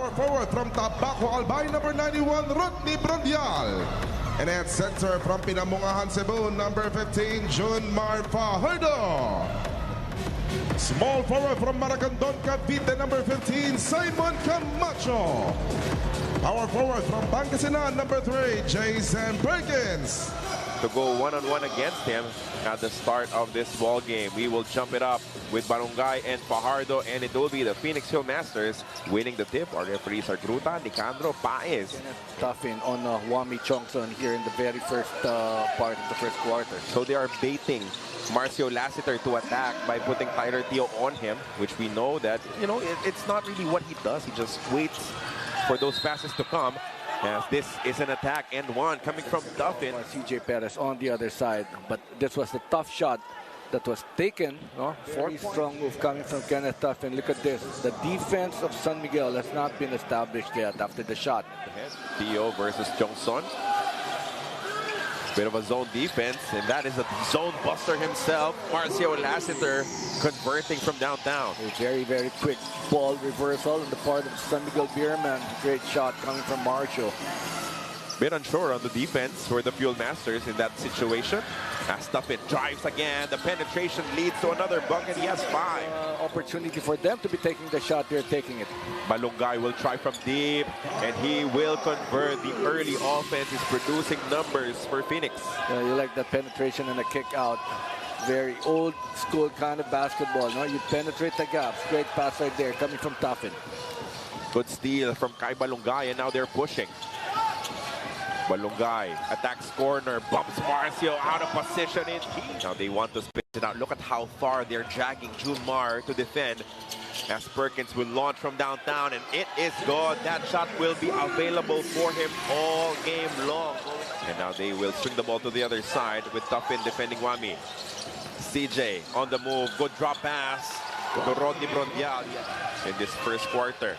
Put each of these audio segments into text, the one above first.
Power forward from Tabaco Albay, number 91, Rodney Brondial. And at center from Pinamungahan, Cebu, number 15, Junmar Fajardo. Small forward from Maragondon, Cavite, number 15, Simon Camacho. Power forward from Pangasinan, number 3, Jason Perkins. To go one-on-one against him at the start of this ball game. We will jump it up with Barangay and Fajardo, and it will be the Phoenix Hill Masters winning the tip. Our referees are Gruta, Nicandro, Paez. Toughen on Wami Chongson here in the very first part of the first quarter. So they are baiting Marcio Lassiter to attack by putting Tyler Teo on him, which we know that, you know, it's not really what he does. He just waits for those passes to come. As this is an attack and one coming from Duffin. CJ Perez on the other side, but this was a tough shot that was taken. No? Very strong move coming from Kenneth Duffin. Look at this. The defense of San Miguel has not been established yet after the shot. Teo versus Johnson. Bit of a zone defense, and that is a zone buster himself. Marcio Lassiter converting from downtown. A very, very quick ball reversal on the part of San Miguel Beermen. Great shot coming from Marcio. Bit unsure on the defense for the Fuel Masters in that situation. As Duffin drives again, the penetration leads to another bucket. He has 5. Opportunity for them to be taking the shot. They're taking it. Balungay will try from deep, and he will convert. The early offense is producing numbers for Phoenix. You like that penetration and a kick out. Very old school kind of basketball. No, you penetrate the gaps. Great pass right there coming from Duffin. Good steal from Kai Balungay, and now they're pushing. Balungay attacks corner, bumps Marcio out of position. Now they want to spin it out. Look at how far they're dragging Junmar to defend. As Perkins will launch from downtown, and it is good. That shot will be available for him all game long. And now they will swing the ball to the other side with Duffin defending Wami. CJ on the move. Good drop pass to Rodney Brondial in this first quarter.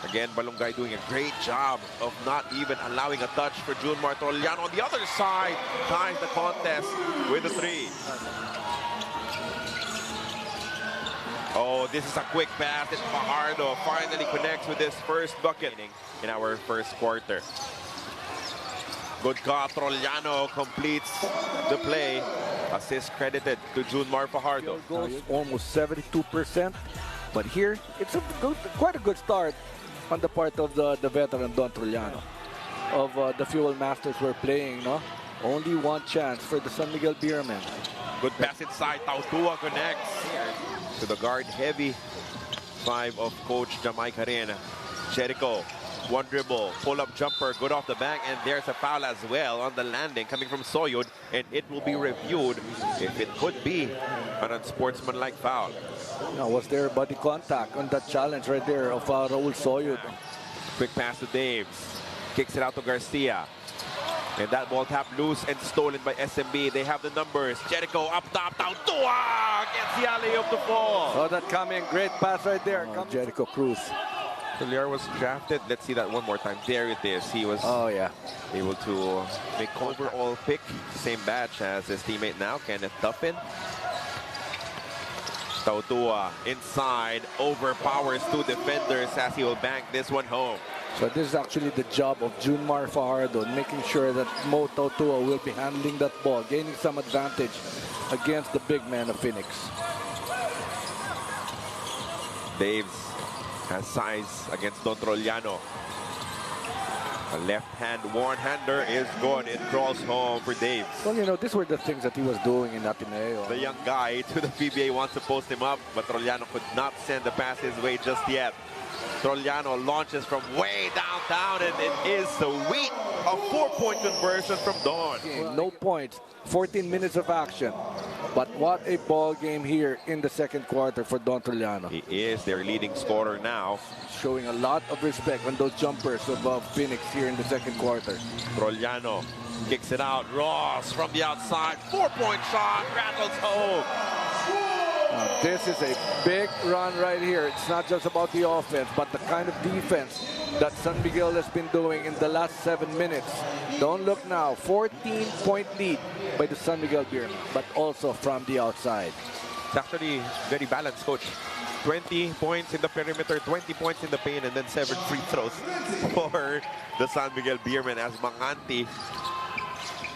Again, Balungay doing a great job of not even allowing a touch for Junmar Trollano. On the other side, ties the contest with the 3. Oh, this is a quick pass, and Fajardo finally connects with his first bucket in our first quarter. Good call, Trollano completes the play. Assist credited to Junmar Fajardo. Goals almost 72%, but here it's quite a good start on the part of the veteran Don Trollano. Of the Fuel Masters were playing, no? Only one chance for the San Miguel Beermen. Good pass inside, Tautua connects to the guard heavy 5 of Coach Jamaica Rin. Jericho, one dribble, pull-up jumper, good off the back, and there's a foul as well on the landing coming from Soyud, and it will be reviewed if it could be an unsportsmanlike foul. Now, was there body contact on that challenge right there of Raul Soyud? Quick pass to Daves, kicks it out to Garcia, and that ball tapped loose and stolen by SMB. They have the numbers. Jericho up top, Tautua gets the alley-oop to fall. Saw that coming, great pass right there. Jericho Cruz. Solier was drafted. Let's see that one more time. There it is. He was able to make overall pick. Same batch as his teammate now, Kenneth Duffin. Tautua inside, overpowers 2 defenders as he will bank this one home. So this is actually the job of Junmar Fajardo, making sure that Mo Tautua will be handling that ball, gaining some advantage against the big man of Phoenix. Daves has size against Don Trollano. A left-hand one-hander is good. It crawls home for Daves. Well, you know, these were the things that he was doing in Ateneo. The young guy to the PBA wants to post him up, but Trollano could not send the pass his way just yet. Trollano launches from way downtown, and it is sweet. A 4-point conversion from Don. No points, 14 minutes of action. But what a ball game here in the second quarter for Don Trollano. He is their leading scorer now. Showing a lot of respect on those jumpers of Phoenix here in the second quarter. Trollano kicks it out. Ross from the outside. 4-point shot. Rattles home. This is a big run right here. It's not just about the offense, but the kind of defense that San Miguel has been doing in the last 7 minutes. Don't look now. 14-point lead by the San Miguel Beermen, but also from the outside. It's actually very balanced, Coach. 20 points in the perimeter, 20 points in the paint, and then 7 free throws for the San Miguel Beermen as Manganti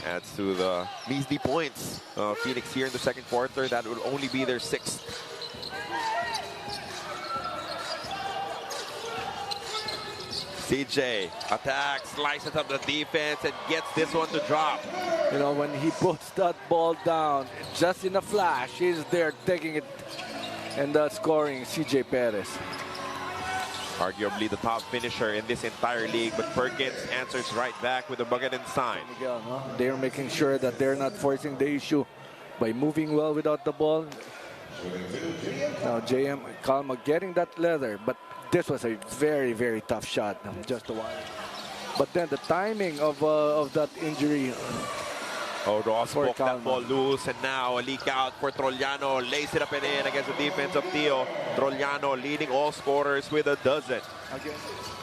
adds to the measly points. Phoenix here in the second quarter, that will only be their 6th. CJ attacks, slices up the defense, and gets this one to drop. You know, when he puts that ball down, just in a flash, he's there taking it and scoring. CJ Perez. Arguably the top finisher in this entire league, but Perkins answers right back with a bucket inside. Miguel, no? They're making sure that they're not forcing the issue by moving well without the ball. Now JM Calma getting that leather, but this was a very, very tough shot. Just a while. But then the timing of that injury. Oh, Ross poked that ball loose, and now a leak out for Trollano. Lays it up and in against the defense of Tio. Trollano leading all scorers with a dozen. Again.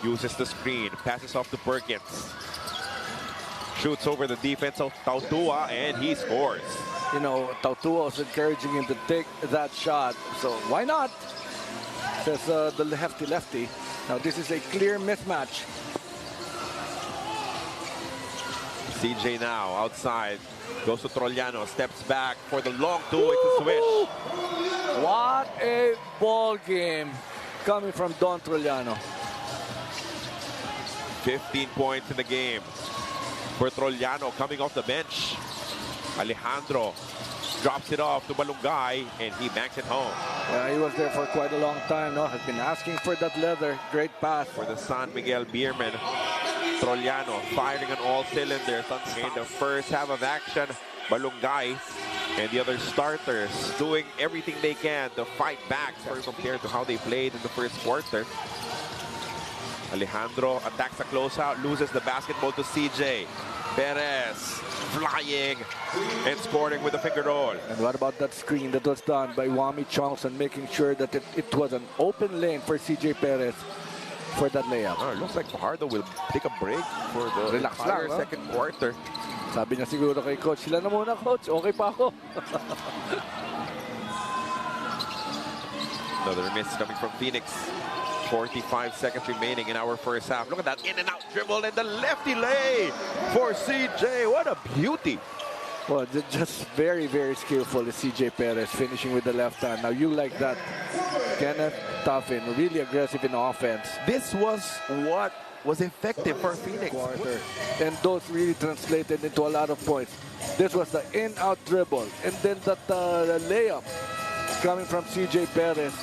Uses the screen, passes off to Perkins. Shoots over the defense of Tautua, and he scores. You know, Tautua was encouraging him to take that shot, so why not? Says the lefty. Now this is a clear mismatch. CJ now outside, goes to Trollano, steps back for the long two. It's a swish. What a ball game coming from Don Trollano. 15 points in the game for Trollano coming off the bench. Alejandro drops it off to Balungay, and he banks it home. He was there for quite a long time, no? Has been asking for that leather. Great pass. For the San Miguel Beermen, Trollano firing on all cylinders. In the first half of action, Balungay and the other starters doing everything they can to fight back compared to how they played in the first quarter. Alejandro attacks a closeout, loses the basketball to CJ. Perez flying and scoring with a finger roll. And what about that screen that was done by Wami Chongson, making sure that it was an open lane for CJ Perez for that layup. It looks like Fajardo will take a break for the entire second quarter. Sabi niya siguro kay coach, sila na muna coach, okay pa ako. Another miss coming from Phoenix. 45 seconds remaining in our first half. Look at that in and out dribble and the lefty lay for CJ. What a beauty. Well, just very, very skillful is CJ Perez, finishing with the left hand. Now you like that. Kenneth Tuffin, really aggressive in offense. This was what was effective for Phoenix. Quarter. And those really translated into a lot of points. This was the in-out dribble. And then that layup coming from CJ Perez.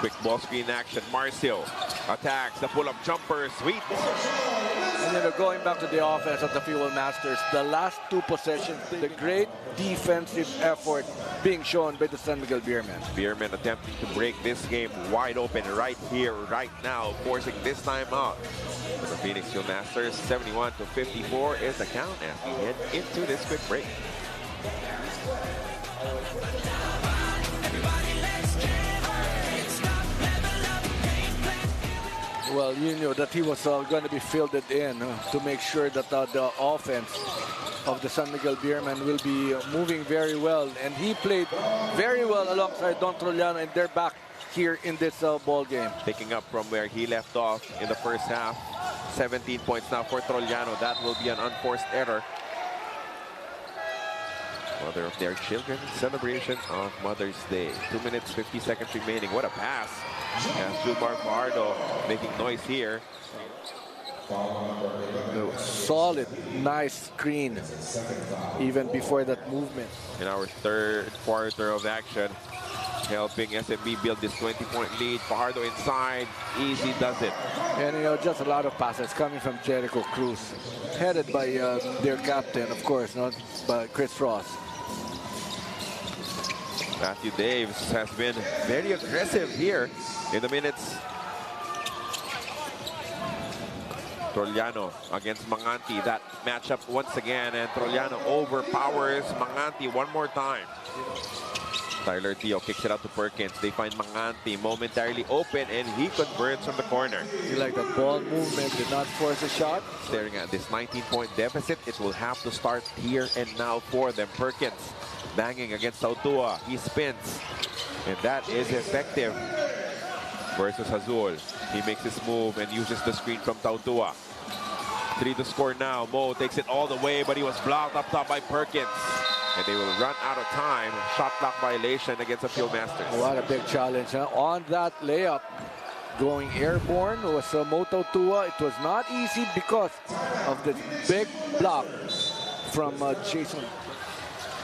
Quick ball screen action. Marcio attacks the pull-up jumper. Sweet. And then going back to the offense of the Fuel Masters, the last two possessions, the great defensive effort being shown by the San Miguel Beermen. Beermen attempting to break this game wide open right here, right now, forcing this time out. The Phoenix Fuel Masters 71-54 is the count as we head into this quick break. Well, you knew that he was going to be fielded in to make sure that the offense of the San Miguel Beermen will be moving very well. And he played very well alongside Don Trollano, and they're back here in this ball game. Picking up from where he left off in the first half. 17 points now for Trollano. That will be an unforced error. Mother of their children, celebration of Mother's Day. 2 minutes, 50 seconds remaining. What a pass. And Julmar Fajardo making noise here. Solid, nice screen, even before that movement. In our third quarter of action, helping SMB build this 20-point lead. Fajardo inside, easy does it. And you know, just a lot of passes coming from Jericho Cruz, headed by their captain, of course, not by Chris Ross. Matthew Daves has been very aggressive here in the minutes. Trollano against Manganti. That matchup once again, and Trollano overpowers Manganti one more time. Tyler Tio kicks it out to Perkins. They find Manganti momentarily open, and he converts from the corner. You like the ball movement, did not force a shot. Staring at this 19-point deficit, it will have to start here and now for them. Perkins banging against Tautua. He spins, and that is effective versus Hazul. He makes his move and uses the screen from Tautua. 3 to score now. Mo takes it all the way, but he was blocked up top by Perkins. And they will run out of time. Shot clock violation against the Fieldmasters. What a big challenge, huh? On that layup, going airborne was Mo Tautua. It was not easy because of the big block from Jason.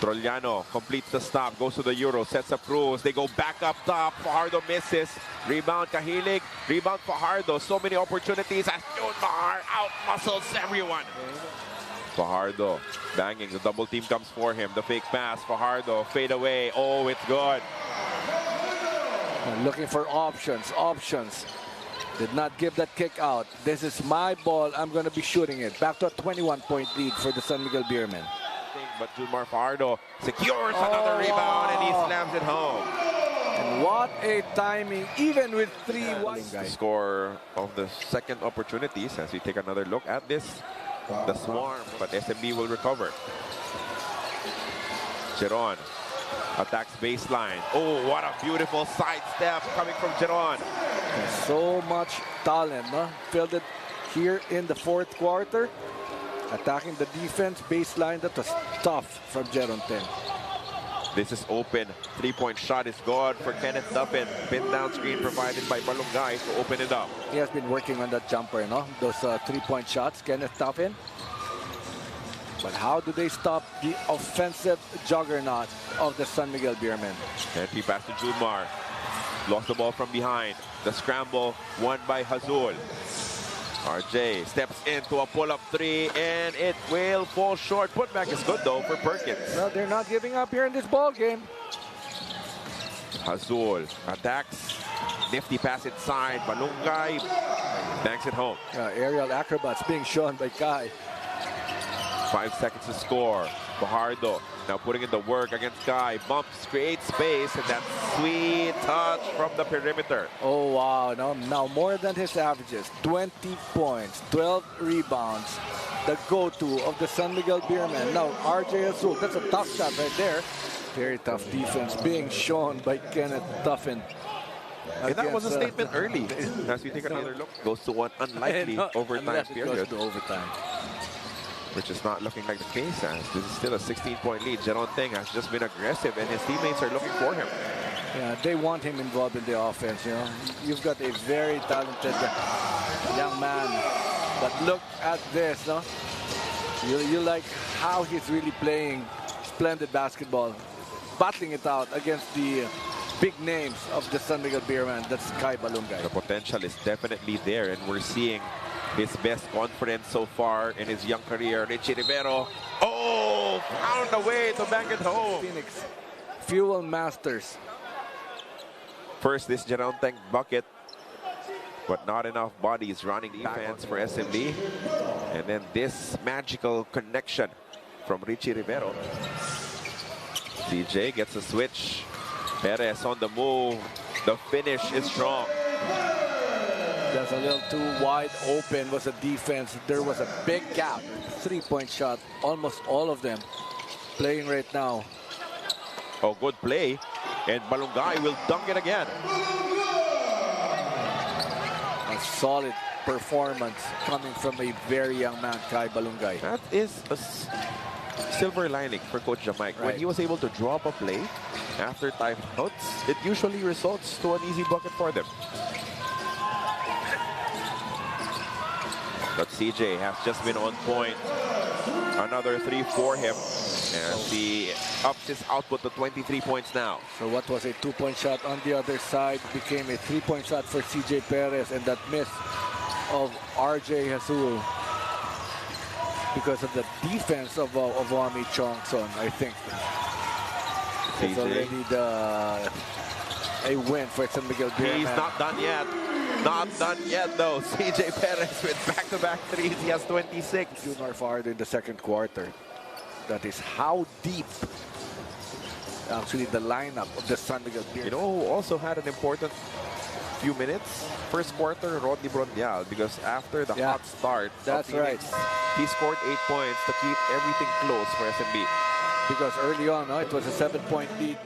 Trollano completes the stop, goes to the Euro, sets up rules. They go back up top. Fajardo misses. Rebound Kahilig. Rebound Fajardo. So many opportunities as Junmar out-muscles everyone. Fajardo banging. The double team comes for him. The fake pass. Fajardo fade away. Oh, it's good. Looking for options. Did not give that kick out. This is my ball. I'm going to be shooting it. Back to a 21-point lead for the San Miguel Beermen. But Junmar Fajardo secures another rebound and he slams it home. And what a timing, even with 3 wide. Score of the second opportunities as we take another look at this. The swarm, but SMB will recover. Geron attacks baseline. Oh, what a beautiful sidestep coming from Geron. So much talent, huh? Fielded here in the 4th quarter. Attacking the defense baseline. That was tough from Geron 10. This is open. 3-point shot is good for Kenneth Duffin. Pin down screen provided by Balungay to open it up. He has been working on that jumper, no? Those 3-point shots, Kenneth Duffin. But how do they stop the offensive juggernaut of the San Miguel Beermen? Empty pass to Junmar. Lost the ball from behind. The scramble won by Hazul. RJ steps into a pull-up 3 and it will fall short. Putback is good though for Perkins. Well, they're not giving up here in this ball game. Hazul attacks. Nifty pass inside. Balungay banks it home. Aerial acrobats being shown by Kai. 5 seconds to score. Fajardo now putting in the work against Kai. Bumps, creates space, and that sweet touch from the perimeter. Oh, wow. Now more than his averages. 20 points, 12 rebounds. The go-to of the San Miguel Beermen. Now, RJ Azul. That's a tough shot right there. Very tough defense being shown by Kenneth Duffin. And that was a statement early. As we take another look, goes to one unlikely overtime period. Goes to overtime. Which is not looking like the case as this is still a 16-point lead. Jeron Teng has just been aggressive and his teammates are looking for him. Yeah, they want him involved in the offense, you know. You've got a very talented young man. But look at this, no? You like how he's really playing splendid basketball. Battling it out against the big names of the San Miguel Beermen. That's Kai Balungay. The potential is definitely there and we're seeing his best confidence so far in his young career. Richie Rivero, oh, found a way to bank it home. Phoenix, Fuel Masters. First, this Jeron Teng bucket, but not enough bodies running defense for SMB. And then this magical connection from Richie Rivero. DJ gets a switch. Perez on the move. The finish is strong. That's a little too wide open was a defense. There was a big gap. 3-point shot. Almost all of them playing right now. Oh, good play. And Balungay will dunk it again. A solid performance coming from a very young man, Kai Balungay. That is a silver lining for Coach Jamike. Right. When he was able to drop a play after timeouts, it usually results to an easy bucket for them. But CJ has just been on point. Another 3 for him. And he ups his output to 23 points now. So what was a 2-point shot on the other side became a 3-point shot for CJ Perez, and that miss of RJ Hazul because of the defense of Wami Chongson, I think. It's already a win for San Miguel Beermen. He's not done yet. Not done yet, though. CJ Perez with back-to-back threes. He has 26. Junmar Fajardo in the second quarter. That is how deep actually the lineup of the San Miguel Beermen. You know who also had an important few minutes? First quarter, Rodney Brondial, because after the hot start that's of Phoenix, he scored 8 points to keep everything close for SMB. because early on, it was a 7-point lead.